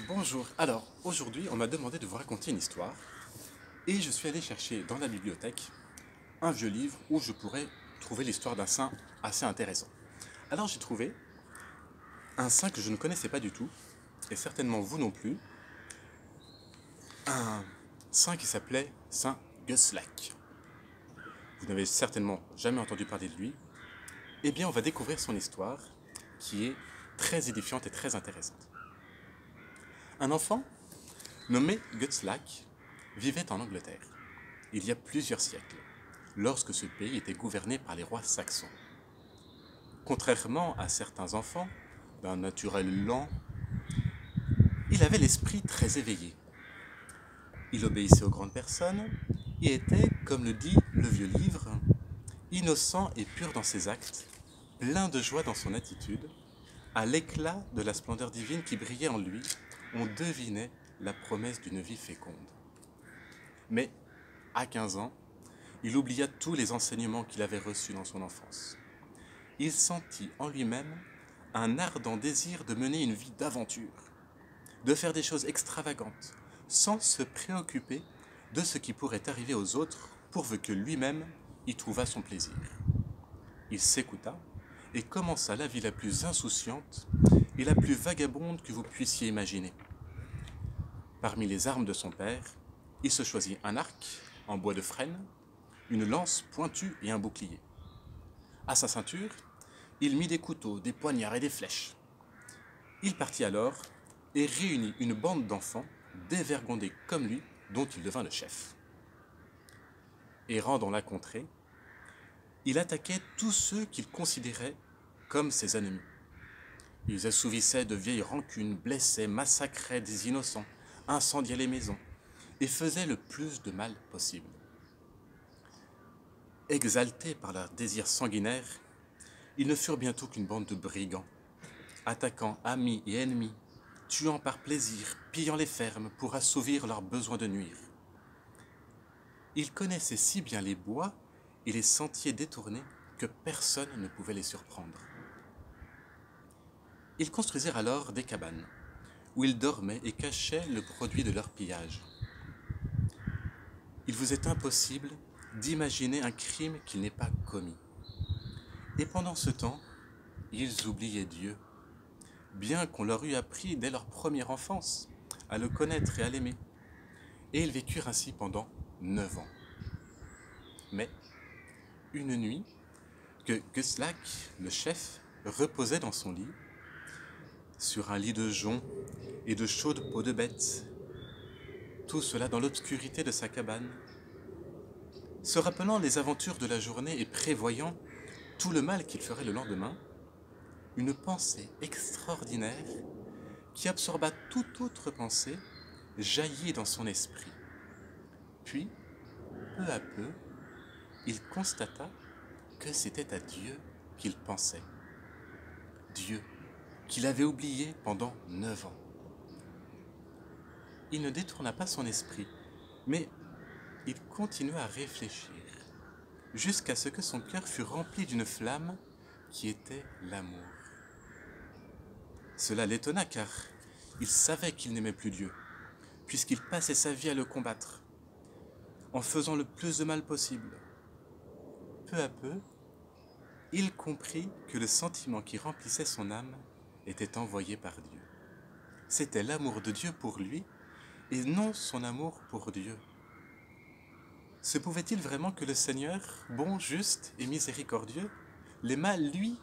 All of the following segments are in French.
Bonjour, alors aujourd'hui on m'a demandé de vous raconter une histoire et je suis allé chercher dans la bibliothèque un vieux livre où je pourrais trouver l'histoire d'un saint assez intéressant. Alors j'ai trouvé un saint que je ne connaissais pas du tout et certainement vous non plus, un saint qui s'appelait Saint Guslac. Vous n'avez certainement jamais entendu parler de lui. Eh bien on va découvrir son histoire qui est très édifiante et très intéressante. Un enfant nommé Guslac vivait en Angleterre, il y a plusieurs siècles, lorsque ce pays était gouverné par les rois saxons. Contrairement à certains enfants, d'un naturel lent, il avait l'esprit très éveillé. Il obéissait aux grandes personnes et était, comme le dit le vieux livre, innocent et pur dans ses actes, plein de joie dans son attitude, à l'éclat de la splendeur divine qui brillait en lui, on devinait la promesse d'une vie féconde. Mais, à 15 ans, il oublia tous les enseignements qu'il avait reçus dans son enfance. Il sentit en lui-même un ardent désir de mener une vie d'aventure, de faire des choses extravagantes, sans se préoccuper de ce qui pourrait arriver aux autres, pourvu que lui-même y trouvât son plaisir. Il s'écouta et commença la vie la plus insouciante et la plus vagabonde que vous puissiez imaginer. Parmi les armes de son père, il se choisit un arc en bois de frêne, une lance pointue et un bouclier. À sa ceinture, il mit des couteaux, des poignards et des flèches. Il partit alors et réunit une bande d'enfants dévergondés comme lui, dont il devint le chef. Errant dans la contrée, il attaquait tous ceux qu'il considérait comme ses ennemis. Ils assouvissaient de vieilles rancunes, blessaient, massacraient des innocents, incendiaient les maisons et faisaient le plus de mal possible. Exaltés par leur désir sanguinaire, ils ne furent bientôt qu'une bande de brigands, attaquant amis et ennemis, tuant par plaisir, pillant les fermes pour assouvir leurs besoins de nuire. Ils connaissaient si bien les bois et les sentiers détournés que personne ne pouvait les surprendre. Ils construisirent alors des cabanes, où ils dormaient et cachaient le produit de leur pillage. Il vous est impossible d'imaginer un crime qu'ils n'aient pas commis. Et pendant ce temps, ils oubliaient Dieu, bien qu'on leur eût appris dès leur première enfance à le connaître et à l'aimer. Et ils vécurent ainsi pendant 9 ans. Mais, une nuit, que Guslac, le chef, reposait dans son lit, sur un lit de jonc et de chaudes peaux de bête, tout cela dans l'obscurité de sa cabane, se rappelant les aventures de la journée et prévoyant tout le mal qu'il ferait le lendemain, une pensée extraordinaire qui absorba toute autre pensée jaillit dans son esprit. Puis, peu à peu, il constata que c'était à Dieu qu'il pensait. Dieu, qu'il avait oublié pendant 9 ans. Il ne détourna pas son esprit, mais il continua à réfléchir, jusqu'à ce que son cœur fût rempli d'une flamme qui était l'amour. Cela l'étonna car il savait qu'il n'aimait plus Dieu, puisqu'il passait sa vie à le combattre, en faisant le plus de mal possible. Peu à peu, il comprit que le sentiment qui remplissait son âme était envoyé par Dieu. C'était l'amour de Dieu pour lui et non son amour pour Dieu. Se pouvait-il vraiment que le Seigneur, bon, juste et miséricordieux, l'aimât lui,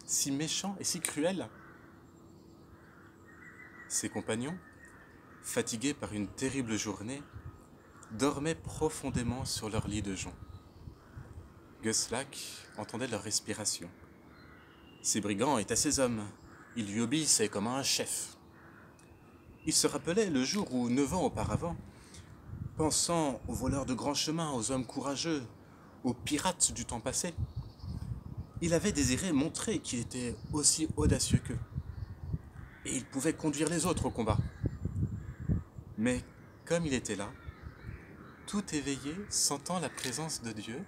si méchant et si cruel? Ses compagnons, fatigués par une terrible journée, dormaient profondément sur leur lit de jonc. Guslac entendait leur respiration. Ces brigands étaient ses hommes, ils lui obéissaient comme à un chef. Il se rappelait le jour où, 9 ans auparavant, pensant aux voleurs de grands chemins, aux hommes courageux, aux pirates du temps passé, il avait désiré montrer qu'il était aussi audacieux qu'eux. Et il pouvait conduire les autres au combat. Mais comme il était là, tout éveillé, sentant la présence de Dieu,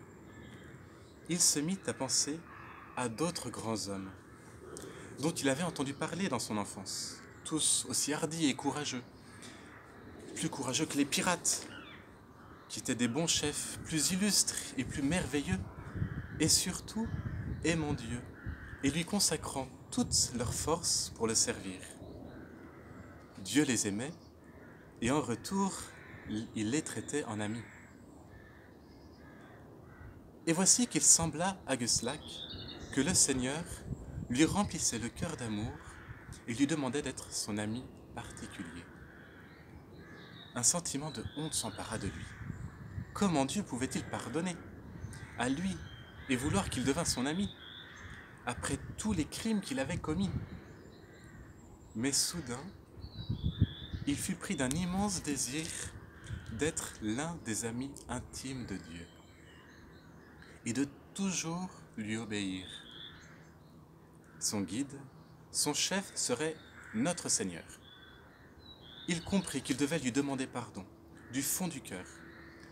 il se mit à penser à d'autres grands hommes, dont il avait entendu parler dans son enfance, tous aussi hardis et courageux, plus courageux que les pirates, qui étaient des bons chefs, plus illustres et plus merveilleux, et surtout aimant Dieu et lui consacrant toutes leurs forces pour le servir. Dieu les aimait et en retour, il les traitait en amis. Et voici qu'il sembla à Guslas que le Seigneur lui remplissait le cœur d'amour et lui demandait d'être son ami particulier. Un sentiment de honte s'empara de lui. Comment Dieu pouvait-il pardonner à lui et vouloir qu'il devînt son ami, après tous les crimes qu'il avait commis? Mais soudain, il fut pris d'un immense désir d'être l'un des amis intimes de Dieu et de toujours lui obéir. Son guide, son chef serait notre Seigneur. Il comprit qu'il devait lui demander pardon du fond du cœur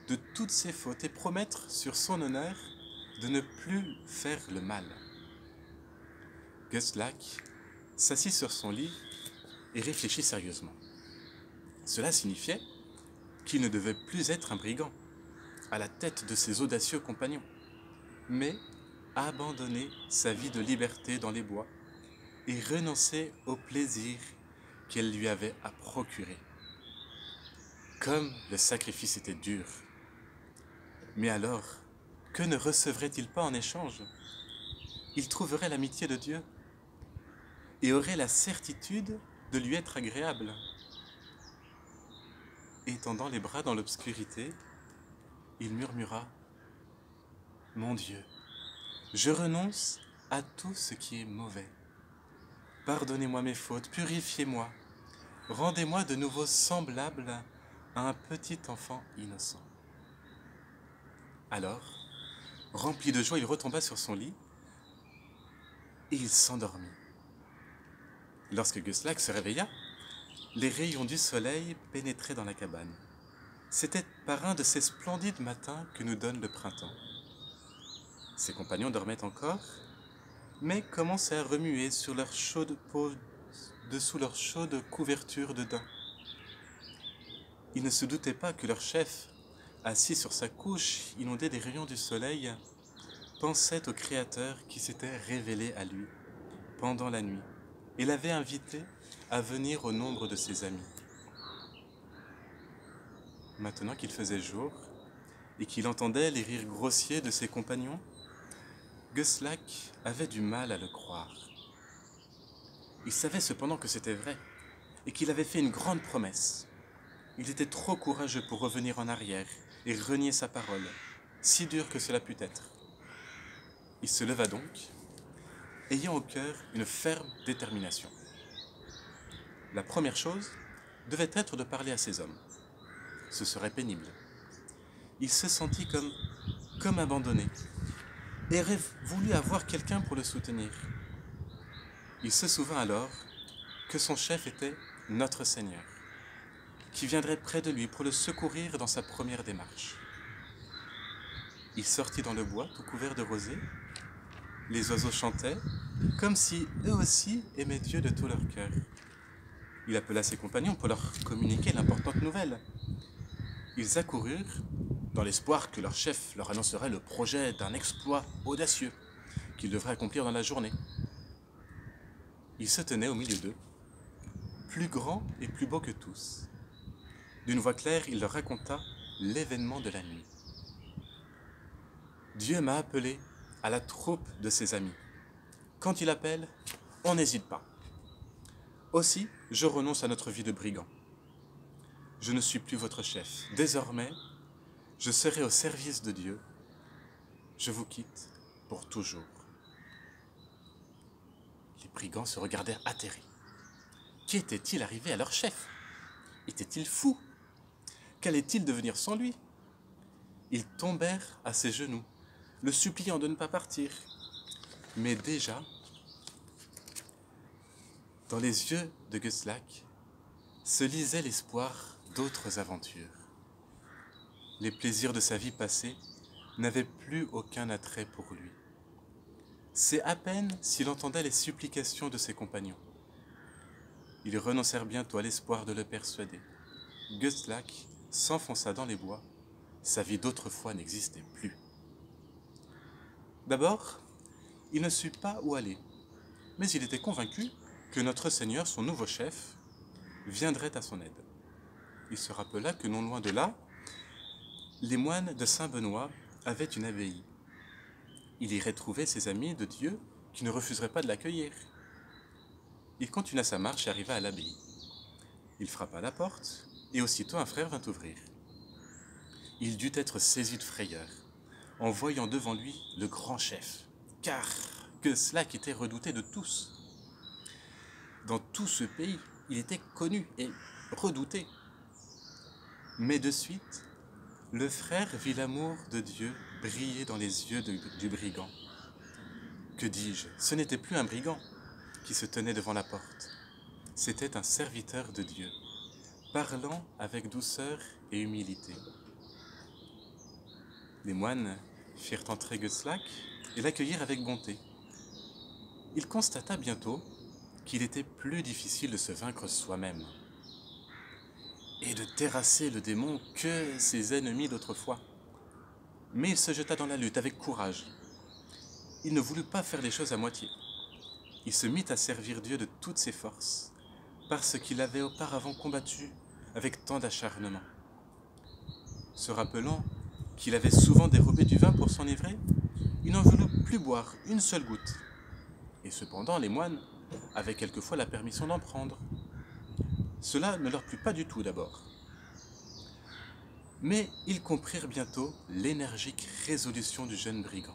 de toutes ses fautes et promettre sur son honneur de ne plus faire le mal. Guslas s'assit sur son lit et réfléchit sérieusement. Cela signifiait qu'il ne devait plus être un brigand à la tête de ses audacieux compagnons, mais abandonner sa vie de liberté dans les bois et renoncer au plaisir qu'elle lui avait à procurer. Comme le sacrifice était dur. Mais alors, que ne recevrait-il pas en échange? Il trouverait l'amitié de Dieu et aurait la certitude de lui être agréable. Étendant les bras dans l'obscurité, il murmura: « Mon Dieu, je renonce à tout ce qui est mauvais. Pardonnez-moi mes fautes, purifiez-moi, rendez-moi de nouveau semblable à un petit enfant innocent. » Alors, rempli de joie, il retomba sur son lit et il s'endormit. Lorsque Guslas se réveilla, les rayons du soleil pénétraient dans la cabane. C'était par un de ces splendides matins que nous donne le printemps. Ses compagnons dormaient encore, mais commençaient à remuer sur leur chaude peau, dessous leur chaude couverture de daim. Ils ne se doutaient pas que leur chef, assis sur sa couche inondée des rayons du soleil, pensait au Créateur qui s'était révélé à lui pendant la nuit et l'avait invité à venir au nombre de ses amis. Maintenant qu'il faisait jour et qu'il entendait les rires grossiers de ses compagnons, Guslas avait du mal à le croire. Il savait cependant que c'était vrai et qu'il avait fait une grande promesse. Il était trop courageux pour revenir en arrière et renier sa parole, si dur que cela pût être. Il se leva donc, ayant au cœur une ferme détermination. La première chose devait être de parler à ces hommes. Ce serait pénible. Il se sentit comme abandonné et aurait voulu avoir quelqu'un pour le soutenir. Il se souvint alors que son chef était notre Seigneur, qui viendrait près de lui pour le secourir dans sa première démarche. Il sortit dans le bois tout couvert de rosée. Les oiseaux chantaient, comme si eux aussi aimaient Dieu de tout leur cœur. Il appela ses compagnons pour leur communiquer l'importante nouvelle. Ils accoururent dans l'espoir que leur chef leur annoncerait le projet d'un exploit audacieux qu'ils devraient accomplir dans la journée. Il se tenait au milieu d'eux, plus grand et plus beau que tous. D'une voix claire, il leur raconta l'événement de la nuit. « Dieu m'a appelé à la troupe de ses amis. Quand il appelle, on n'hésite pas. Aussi, je renonce à notre vie de brigand. Je ne suis plus votre chef. Désormais, je serai au service de Dieu. Je vous quitte pour toujours. » Les brigands se regardèrent atterrés. Qu'était-il arrivé à leur chef? Était-il fou? Qu'allait-il devenir sans lui? Ils tombèrent à ses genoux, le suppliant de ne pas partir. Mais déjà, dans les yeux de Guslas se lisait l'espoir d'autres aventures. Les plaisirs de sa vie passée n'avaient plus aucun attrait pour lui. C'est à peine s'il entendait les supplications de ses compagnons. Ils renoncèrent bientôt à l'espoir de le persuader. Gustlac s'enfonça dans les bois. Sa vie d'autrefois n'existait plus. D'abord, il ne sut pas où aller, mais il était convaincu que notre Seigneur, son nouveau chef, viendrait à son aide. Il se rappela que non loin de là, les moines de Saint-Benoît avaient une abbaye. Il irait trouver ses amis de Dieu qui ne refuseraient pas de l'accueillir. Il continua sa marche et arriva à l'abbaye. Il frappa à la porte, et aussitôt un frère vint ouvrir. Il dut être saisi de frayeur, en voyant devant lui le grand chef, car Gustlac était redouté de tous. Dans tout ce pays, il était connu et redouté. Mais de suite, le frère vit l'amour de Dieu briller dans les yeux du brigand. Que dis-je, ce n'était plus un brigand qui se tenait devant la porte. C'était un serviteur de Dieu, parlant avec douceur et humilité. Les moines firent entrer Gustlac et l'accueillirent avec bonté. Il constata bientôt qu'il était plus difficile de se vaincre soi-même et de terrasser le démon que ses ennemis d'autrefois. Mais il se jeta dans la lutte avec courage. Il ne voulut pas faire les choses à moitié. Il se mit à servir Dieu de toutes ses forces, parce qu'il avait auparavant combattu avec tant d'acharnement. Se rappelant qu'il avait souvent dérobé du vin pour s'enivrer, il n'en voulut plus boire une seule goutte. Et cependant, les moines avaient quelquefois la permission d'en prendre. Cela ne leur plut pas du tout d'abord. Mais ils comprirent bientôt l'énergique résolution du jeune brigand.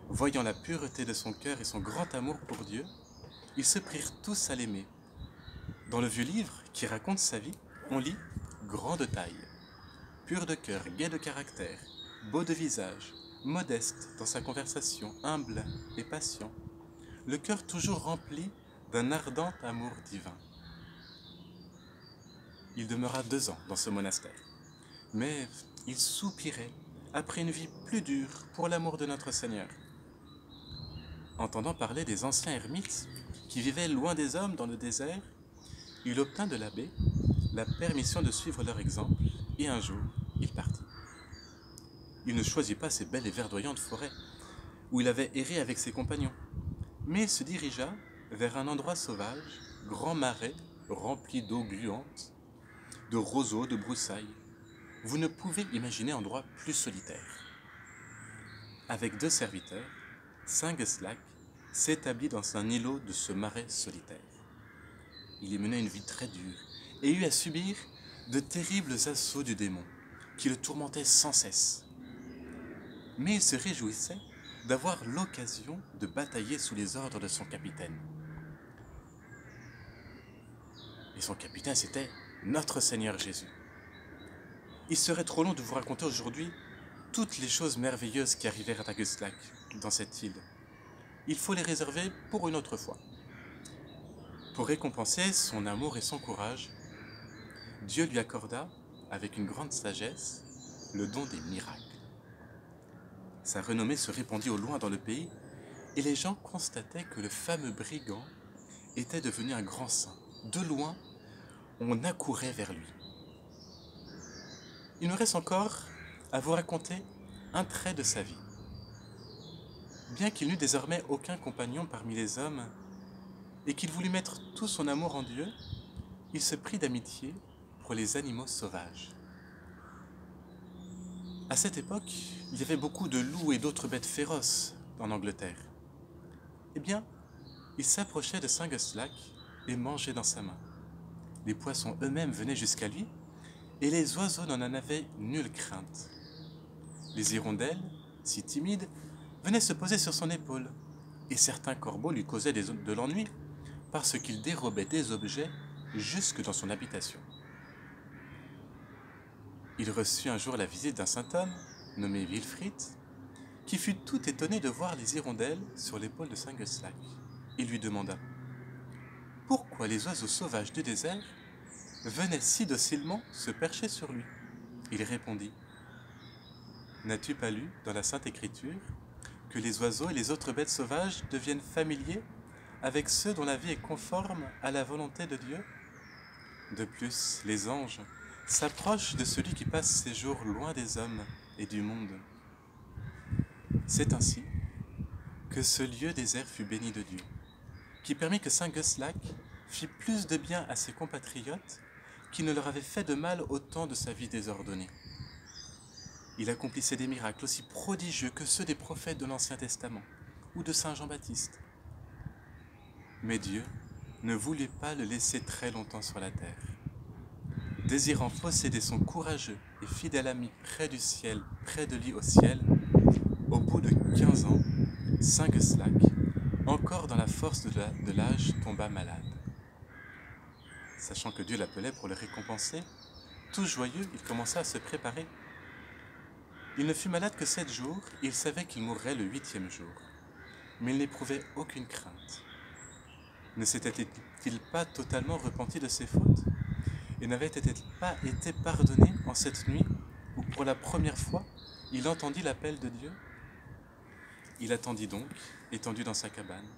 Voyant la pureté de son cœur et son grand amour pour Dieu, ils se prirent tous à l'aimer. Dans le vieux livre qui raconte sa vie, on lit « grand de taille, pur de cœur, gai de caractère, beau de visage, modeste dans sa conversation, humble et patient, le cœur toujours rempli d'un ardent amour divin. » Il demeura 2 ans dans ce monastère, mais il soupirait après une vie plus dure pour l'amour de notre Seigneur. Entendant parler des anciens ermites qui vivaient loin des hommes dans le désert, il obtint de l'abbé la permission de suivre leur exemple, et un jour, il partit. Il ne choisit pas ces belles et verdoyantes forêts où il avait erré avec ses compagnons, mais il se dirigea vers un endroit sauvage, grand marais rempli d'eau gluante, de roseaux, de broussailles. Vous ne pouvez imaginer un endroit plus solitaire. Avec 2 serviteurs, Saint Gustlac s'établit dans un îlot de ce marais solitaire. Il y menait une vie très dure et eut à subir de terribles assauts du démon qui le tourmentait sans cesse. Mais il se réjouissait d'avoir l'occasion de batailler sous les ordres de son capitaine. Et son capitaine, c'était notre Seigneur Jésus. Il serait trop long de vous raconter aujourd'hui toutes les choses merveilleuses qui arrivèrent à Gustlac dans cette île. Il faut les réserver pour une autre fois. Pour récompenser son amour et son courage, Dieu lui accorda, avec une grande sagesse, le don des miracles. Sa renommée se répandit au loin dans le pays, et les gens constataient que le fameux brigand était devenu un grand saint. De loin, on accourait vers lui. Il me reste encore à vous raconter un trait de sa vie. Bien qu'il n'eût désormais aucun compagnon parmi les hommes, et qu'il voulut mettre tout son amour en Dieu, il se prit d'amitié pour les animaux sauvages. À cette époque, il y avait beaucoup de loups et d'autres bêtes féroces en Angleterre. Eh bien, il s'approchait de Saint Gustlac et mangeait dans sa main. Les poissons eux-mêmes venaient jusqu'à lui, et les oiseaux n'en avaient nulle crainte. Les hirondelles, si timides, venaient se poser sur son épaule, et certains corbeaux lui causaient de l'ennui, parce qu'il dérobait des objets jusque dans son habitation. Il reçut un jour la visite d'un saint homme, nommé Wilfrid, qui fut tout étonné de voir les hirondelles sur l'épaule de Saint Gustlac, et lui demanda « Pourquoi les oiseaux sauvages du désert venaient si docilement se percher sur lui ?» Il répondit « N'as-tu pas lu dans la Sainte Écriture que les oiseaux et les autres bêtes sauvages deviennent familiers avec ceux dont la vie est conforme à la volonté de Dieu? De plus, les anges s'approchent de celui qui passe ses jours loin des hommes et du monde. C'est ainsi que ce lieu désert fut béni de Dieu, qui permit que saint Geuslac fit plus de bien à ses compatriotes qui ne leur avaient fait de mal au temps de sa vie désordonnée. Il accomplissait des miracles aussi prodigieux que ceux des prophètes de l'Ancien Testament ou de saint Jean-Baptiste. Mais Dieu ne voulut pas le laisser très longtemps sur la terre. Désirant posséder son courageux et fidèle ami près du ciel, près de lui au ciel, au bout de 15 ans, saint Geuslac, encore dans la force de l'âge, tomba malade. Sachant que Dieu l'appelait pour le récompenser, tout joyeux, il commença à se préparer. Il ne fut malade que 7 jours, et il savait qu'il mourrait le 8e jour. Mais il n'éprouvait aucune crainte. Ne s'était-il pas totalement repenti de ses fautes? Et n'avait-il pas été pardonné en cette nuit où, pour la première fois, il entendit l'appel de Dieu? Il attendit donc, étendu dans sa cabane.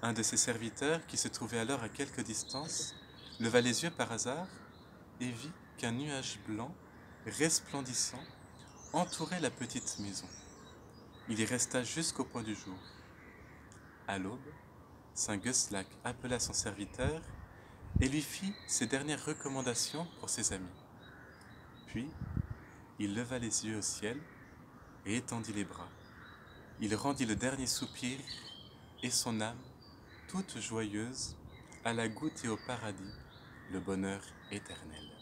Un de ses serviteurs, qui se trouvait alors à quelque distance, leva les yeux par hasard et vit qu'un nuage blanc, resplendissant, entourait la petite maison. Il y resta jusqu'au point du jour. À l'aube, saint Geuslac appela son serviteur et lui fit ses dernières recommandations pour ses amis. Puis, il leva les yeux au ciel et étendit les bras. Il rendit le dernier soupir et son âme, toute joyeuse, alla goûter au paradis le bonheur éternel.